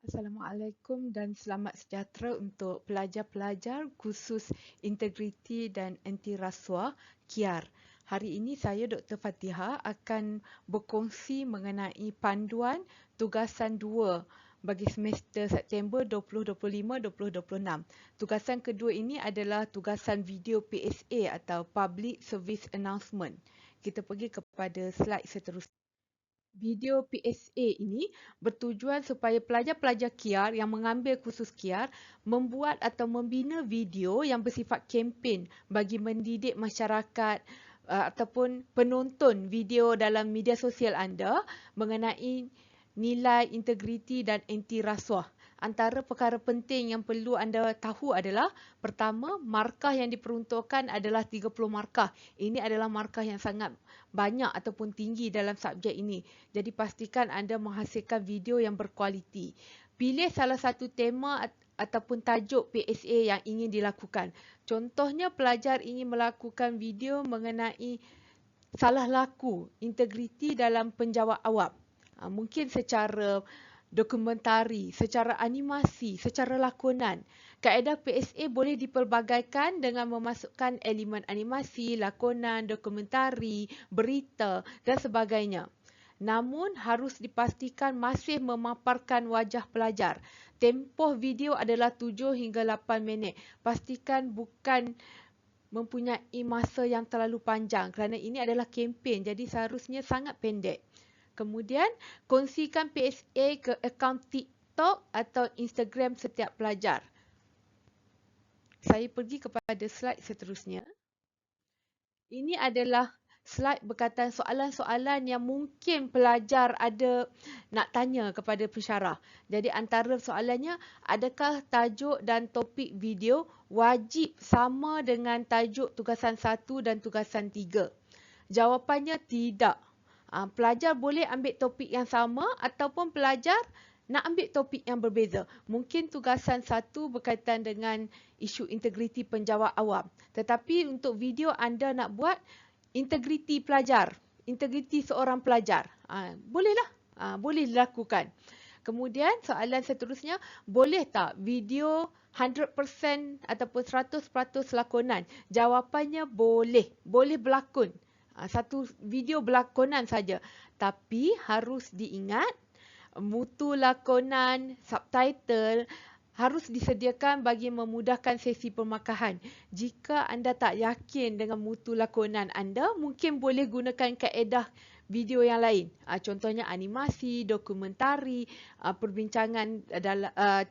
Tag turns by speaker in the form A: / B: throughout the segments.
A: Assalamualaikum dan selamat sejahtera untuk pelajar-pelajar khusus Integriti dan Anti Rasuah KIAR. Hari ini saya Dr. Fatihah akan berkongsi mengenai panduan tugasan 2 bagi semester September 2025-2026. Tugasan kedua ini adalah tugasan video PSA atau Public Service Announcement. Kita pergi kepada slide seterusnya. Video PSA ini bertujuan supaya pelajar-pelajar KIAR yang mengambil kursus KIAR membuat atau membina video yang bersifat kempen bagi mendidik masyarakat ataupun penonton video dalam media sosial anda mengenai nilai integriti dan anti rasuah. Antara perkara penting yang perlu anda tahu adalah pertama, markah yang diperuntukkan adalah 30 markah. Ini adalah markah yang sangat banyak ataupun tinggi dalam subjek ini. Jadi pastikan anda menghasilkan video yang berkualiti. Pilih salah satu tema ataupun tajuk PSA yang ingin dilakukan. Contohnya pelajar ingin melakukan video mengenai salah laku integriti dalam penjawat awam. Mungkin secara dokumentari, secara animasi, secara lakonan. Kaedah PSA boleh dipelbagaikan dengan memasukkan elemen animasi, lakonan, dokumentari, berita dan sebagainya. Namun harus dipastikan masih memaparkan wajah pelajar. Tempoh video adalah 7 hingga 8 minit. Pastikan bukan mempunyai masa yang terlalu panjang kerana ini adalah kempen, jadi seharusnya sangat pendek. Kemudian, kongsikan PSA ke akaun TikTok atau Instagram setiap pelajar. Saya pergi kepada slide seterusnya. Ini adalah slide berkaitan soalan-soalan yang mungkin pelajar ada nak tanya kepada pensyarah. Jadi antara soalannya, adakah tajuk dan topik video wajib sama dengan tajuk tugasan 1 dan tugasan 3? Jawapannya tidak. Pelajar boleh ambil topik yang sama ataupun pelajar nak ambil topik yang berbeza. Mungkin tugasan 1 berkaitan dengan isu integriti penjawat awam. Tetapi untuk video anda nak buat integriti pelajar, integriti seorang pelajar. Bolehlah, boleh dilakukan. Kemudian soalan seterusnya, boleh tak video 100% ataupun 100% lakonan? Jawapannya boleh, boleh berlakon. Satu video berlakonan saja. Tapi harus diingat, mutu lakonan, subtitle harus disediakan bagi memudahkan sesi pemakahan. Jika anda tak yakin dengan mutu lakonan anda, mungkin boleh gunakan kaedah video yang lain. Contohnya animasi, dokumentari, perbincangan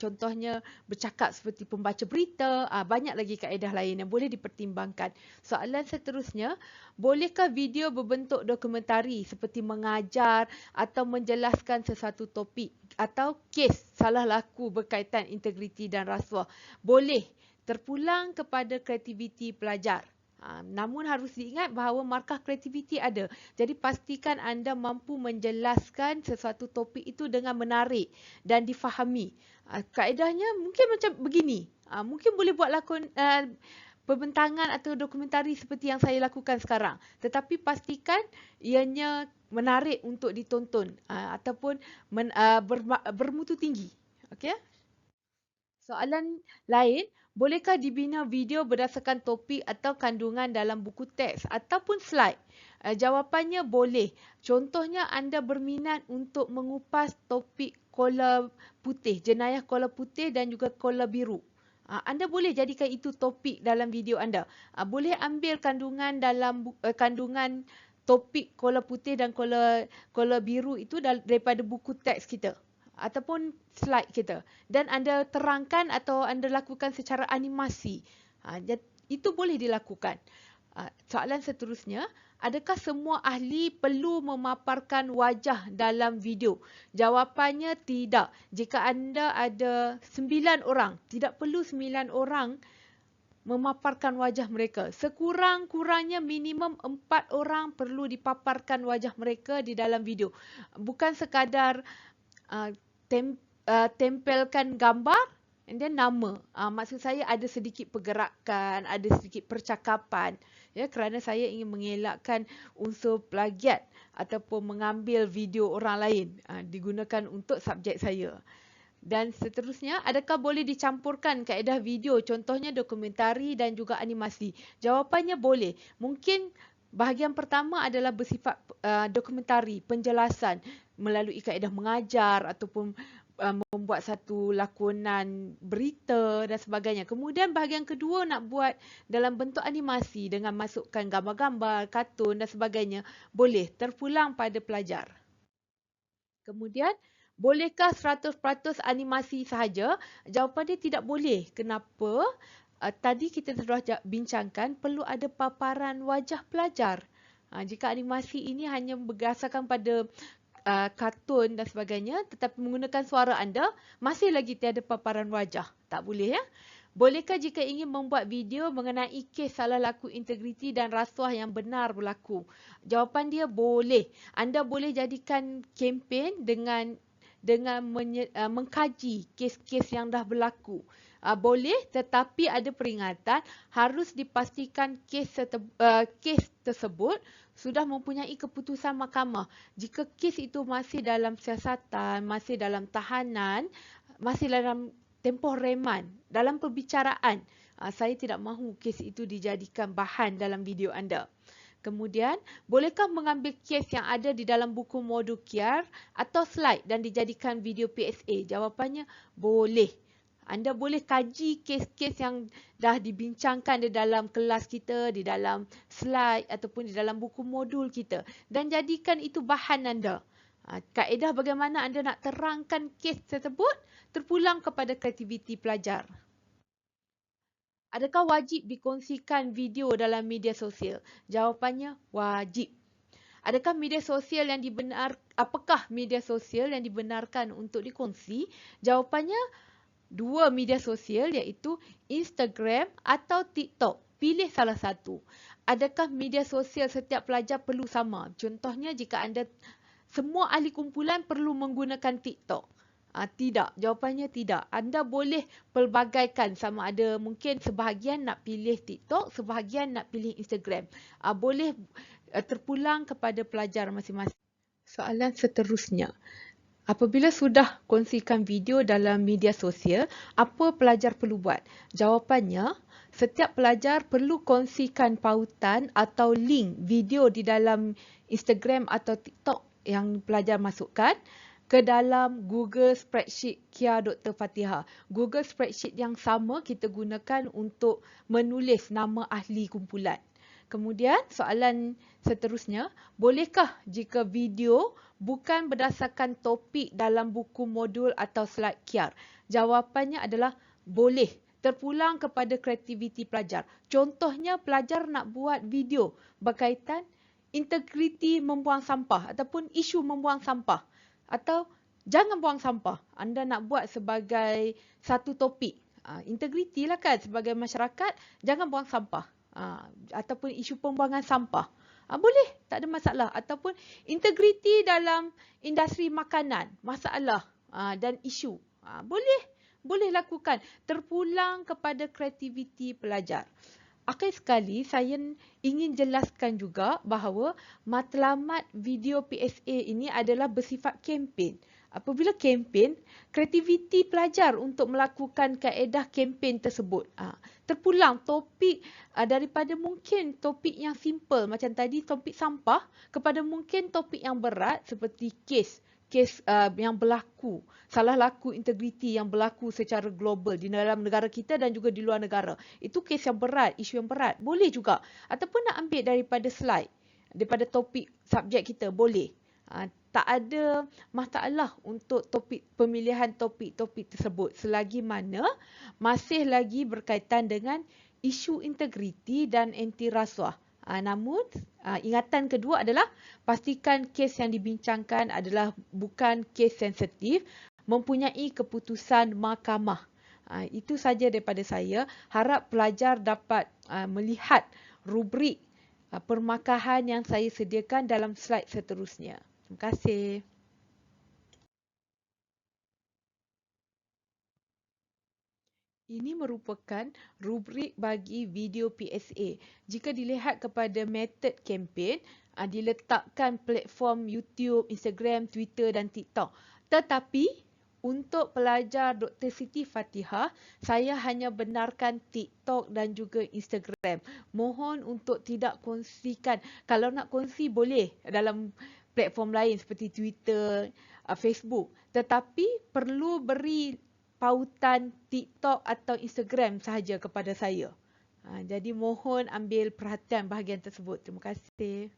A: contohnya bercakap seperti pembaca berita. Banyak lagi kaedah lain yang boleh dipertimbangkan. Soalan seterusnya, bolehkah video berbentuk dokumentari seperti mengajar atau menjelaskan sesuatu topik atau kes salah laku berkaitan integriti dan rasuah? Boleh, terpulang kepada kreativiti pelajar. Namun harus diingat bahawa markah kreativiti ada. Jadi pastikan anda mampu menjelaskan sesuatu topik itu dengan menarik dan difahami. Kaedahnya mungkin macam begini. Mungkin boleh buat lakon pembentangan atau dokumentari seperti yang saya lakukan sekarang. Tetapi pastikan ianya menarik untuk ditonton ataupun bermutu tinggi. Okey? Soalan lain, bolehkah dibina video berdasarkan topik atau kandungan dalam buku teks ataupun slide? Jawapannya boleh. Contohnya anda berminat untuk mengupas topik kola putih, jenayah kola putih dan juga kola biru. Anda boleh jadikan itu topik dalam video anda. Boleh ambil kandungan dalam kandungan topik kola putih dan kola biru itu daripada buku teks kita ataupun slide kita dan anda terangkan atau anda lakukan secara animasi. Itu boleh dilakukan. Soalan seterusnya, adakah semua ahli perlu memaparkan wajah dalam video? Jawapannya tidak. Jika anda ada 9 orang, tidak perlu 9 orang memaparkan wajah mereka. Sekurang-kurangnya minimum 4 orang perlu dipaparkan wajah mereka di dalam video. Bukan sekadar tempelkan gambar and then nama. Maksud saya ada sedikit pergerakan, ada sedikit percakapan. Ya, kerana saya ingin mengelakkan unsur plagiat ataupun mengambil video orang lain digunakan untuk subjek saya. Dan seterusnya, adakah boleh dicampurkan kaedah video, contohnya dokumentari dan juga animasi? Jawapannya boleh. Mungkin bahagian pertama adalah bersifat dokumentari, penjelasan melalui kaedah mengajar ataupun membuat satu lakonan berita dan sebagainya. Kemudian bahagian kedua nak buat dalam bentuk animasi dengan masukkan gambar-gambar, kartun dan sebagainya. Boleh, terpulang pada pelajar. Kemudian, bolehkah 100% animasi sahaja? Jawapan dia tidak boleh. Kenapa? Tadi kita telah bincangkan perlu ada paparan wajah pelajar. Jika animasi ini hanya berdasarkan pada kartun dan sebagainya tetapi menggunakan suara anda, masih lagi tiada paparan wajah. Tak boleh ya? Bolehkah jika ingin membuat video mengenai kes salah laku integriti dan rasuah yang benar berlaku? Jawapan dia boleh. Anda boleh jadikan kempen dengan mengkaji kes-kes yang dah berlaku. Boleh, tetapi ada peringatan harus dipastikan kes tersebut sudah mempunyai keputusan mahkamah. Jika kes itu masih dalam siasatan, masih dalam tahanan, masih dalam tempoh reman, dalam perbicaraan, saya tidak mahu kes itu dijadikan bahan dalam video anda. Kemudian, bolehkah mengambil kes yang ada di dalam buku modul KIAR atau slide dan dijadikan video PSA? Jawapannya, boleh. Anda boleh kaji kes-kes yang dah dibincangkan di dalam kelas kita, di dalam slide ataupun di dalam buku modul kita dan jadikan itu bahan anda. Kaedah bagaimana anda nak terangkan kes tersebut terpulang kepada kreativiti pelajar. Adakah wajib dikongsikan video dalam media sosial? Jawapannya wajib. Apakah media sosial yang dibenarkan untuk dikongsi? Jawapannya dua media sosial iaitu Instagram atau TikTok. Pilih salah satu. Adakah media sosial setiap pelajar perlu sama? Contohnya jika anda semua ahli kumpulan perlu menggunakan TikTok. Tidak. Jawapannya tidak. Anda boleh pelbagaikan sama ada mungkin sebahagian nak pilih TikTok, sebahagian nak pilih Instagram. Boleh terpulang kepada pelajar masing-masing. Soalan seterusnya. Apabila sudah kongsikan video dalam media sosial, apa pelajar perlu buat? Jawapannya, setiap pelajar perlu kongsikan pautan atau link video di dalam Instagram atau TikTok yang pelajar masukkan ke dalam Google Spreadsheet KIAR Dr. Fatihah. Google Spreadsheet yang sama kita gunakan untuk menulis nama ahli kumpulan. Kemudian soalan seterusnya, bolehkah jika video bukan berdasarkan topik dalam buku modul atau slide KIAR? Jawapannya adalah boleh. Terpulang kepada kreativiti pelajar. Contohnya pelajar nak buat video berkaitan integriti membuang sampah ataupun isu membuang sampah atau jangan buang sampah. Anda nak buat sebagai satu topik. Integriti lah kan sebagai masyarakat, jangan buang sampah. Ataupun isu pembuangan sampah. Boleh, tak ada masalah. Ataupun integriti dalam industri makanan, masalah dan isu. Boleh lakukan. Terpulang kepada kreativiti pelajar. Akhir sekali, saya ingin jelaskan juga bahawa matlamat video PSA ini adalah bersifat kempen. Apabila kempen, kreativiti pelajar untuk melakukan kaedah kempen tersebut. Terpulang topik daripada mungkin topik yang simple macam tadi topik sampah kepada mungkin topik yang berat seperti kes yang berlaku, salah laku integriti yang berlaku secara global di dalam negara kita dan juga di luar negara. Itu kes yang berat, isu yang berat. Boleh juga. Ataupun nak ambil daripada slide, daripada topik subjek kita, boleh. Tak ada masalah untuk pemilihan topik-topik tersebut selagi mana masih lagi berkaitan dengan isu integriti dan anti rasuah. Namun, ingatan kedua adalah pastikan kes yang dibincangkan adalah bukan kes sensitif, mempunyai keputusan mahkamah. Itu saja daripada saya. Harap pelajar dapat melihat rubrik permakahan yang saya sediakan dalam slide seterusnya. Terima kasih. Ini merupakan rubrik bagi video PSA. Jika dilihat kepada metod kempen, diletakkan platform YouTube, Instagram, Twitter dan TikTok. Tetapi untuk pelajar Dr. Siti Fatihah, saya hanya benarkan TikTok dan juga Instagram. Mohon untuk tidak kongsikan. Kalau nak kongsi boleh dalam platform lain seperti Twitter, Facebook. Tetapi perlu beri pautan TikTok atau Instagram sahaja kepada saya. Jadi mohon ambil perhatian bahagian tersebut. Terima kasih.